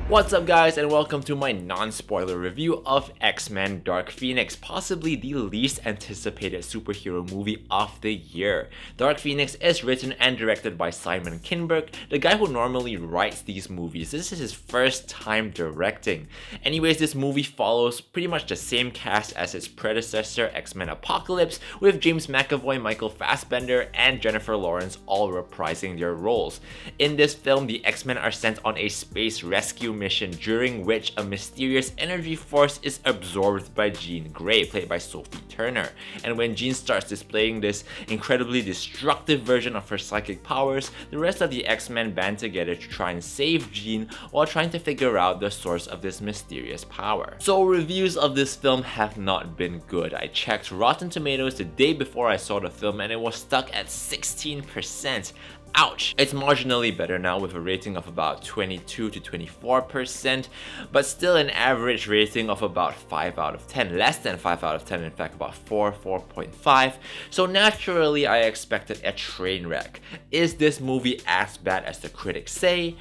What's up guys, and welcome to my non-spoiler review of X-Men Dark Phoenix, possibly the least anticipated superhero movie of the year. Dark Phoenix is written and directed by Simon Kinberg, the guy who normally writes these movies. This is his first time directing. Anyways, this movie follows pretty much the same cast as its predecessor, X-Men Apocalypse, with James McAvoy, Michael Fassbender, and Jennifer Lawrence all reprising their roles. In this film, the X-Men are sent on a space rescue mission during which a mysterious energy force is absorbed by Jean Grey, played by Sophie Turner. And when Jean starts displaying this incredibly destructive version of her psychic powers, the rest of the X-Men band together to try and save Jean while trying to figure out the source of this mysterious power. So reviews of this film have not been good. I checked Rotten Tomatoes the day before I saw the film and it was stuck at 16%. Ouch! It's marginally better now with a rating of about 22 to 24%, but still an average rating of about 5 out of 10. Less than 5 out of 10, in fact about 4.5. So naturally I expected a train wreck. Is this movie as bad as the critics say?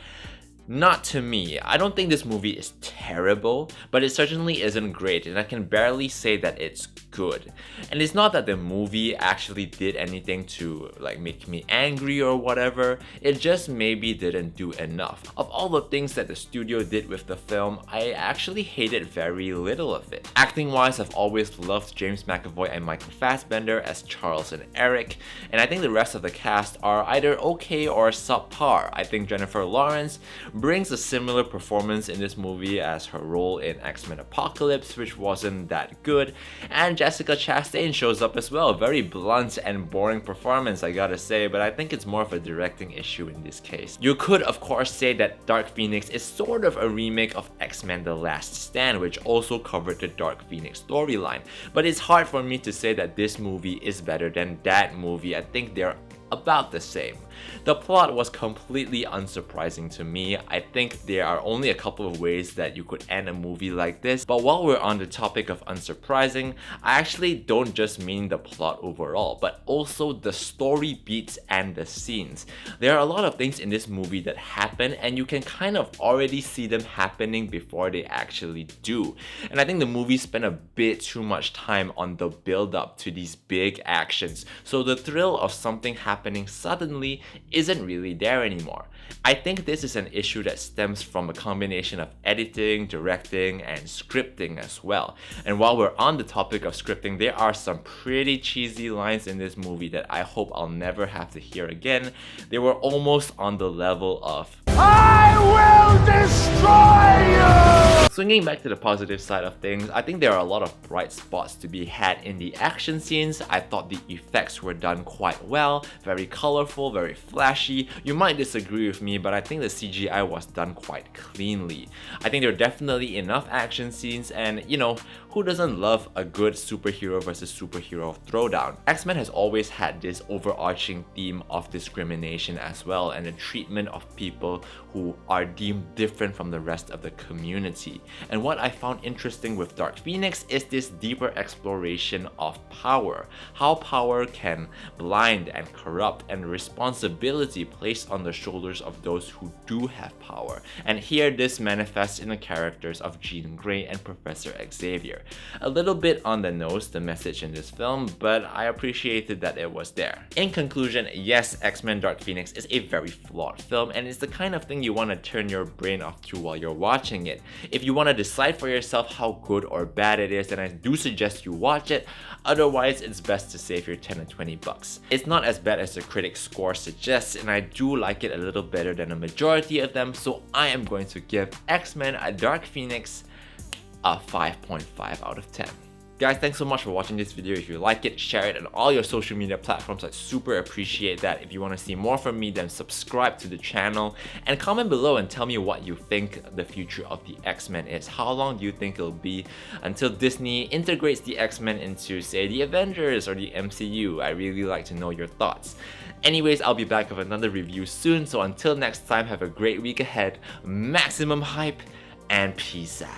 Not to me. I don't think this movie is terrible, but it certainly isn't great, and I can barely say that it's good. And it's not that the movie actually did anything to make me angry or whatever, it just maybe didn't do enough. Of all the things that the studio did with the film, I actually hated very little of it. Acting wise, I've always loved James McAvoy and Michael Fassbender as Charles and Eric, and I think the rest of the cast are either okay or subpar. I think Jennifer Lawrence brings a similar performance in this movie as her role in X-Men Apocalypse, which wasn't that good, and Jessica Chastain shows up as well. Very blunt and boring performance, I gotta say, but I think it's more of a directing issue in this case. You could of course say that Dark Phoenix is sort of a remake of X-Men The Last Stand, which also covered the Dark Phoenix storyline, but it's hard for me to say that this movie is better than that movie. I think they're about the same. The plot was completely unsurprising to me. I think there are only a couple of ways that you could end a movie like this, but while we're on the topic of unsurprising, I actually don't just mean the plot overall, but also the story beats and the scenes. There are a lot of things in this movie that happen and you can kind of already see them happening before they actually do. And I think the movie spent a bit too much time on the build up to these big actions, so the thrill of something happening suddenly isn't really there anymore. I think this is an issue that stems from a combination of editing, directing, and scripting as well. And while we're on the topic of scripting, there are some pretty cheesy lines in this movie that I hope I'll never have to hear again. They were almost on the level of "I will destroy you!" Swinging back to the positive side of things, I think there are a lot of bright spots to be had in the action scenes. I thought the effects were done quite well, very colorful, very flashy. You might disagree with me, but I think the CGI was done quite cleanly. I think there are definitely enough action scenes, and you know, who doesn't love a good superhero versus superhero throwdown? X-Men has always had this overarching theme of discrimination as well, and the treatment of people who are deemed different from the rest of the community. And what I found interesting with Dark Phoenix is this deeper exploration of power. How power can blind and corrupt, and responsibility placed on the shoulders of those who do have power. And here this manifests in the characters of Jean Grey and Professor Xavier. A little bit on the nose, the message in this film, but I appreciated that it was there. In conclusion, yes, X-Men Dark Phoenix is a very flawed film, and it's the kind of thing you want to turn your brain off to while you're watching it. If you want to decide for yourself how good or bad it is, then I do suggest you watch it. Otherwise, it's best to save your 10 or 20 bucks. It's not as bad as the critic score suggests, and I do like it a little better than a majority of them, so I am going to give X-Men Dark Phoenix a 5.5 out of 10. Guys, thanks so much for watching this video. If you like it, share it on all your social media platforms. I'd super appreciate that. If you want to see more from me, then subscribe to the channel and comment below and tell me what you think the future of the X-Men is. How long do you think it'll be until Disney integrates the X-Men into, say, the Avengers or the MCU? I really like to know your thoughts. Anyways, I'll be back with another review soon, so until next time, have a great week ahead, maximum hype, and peace out.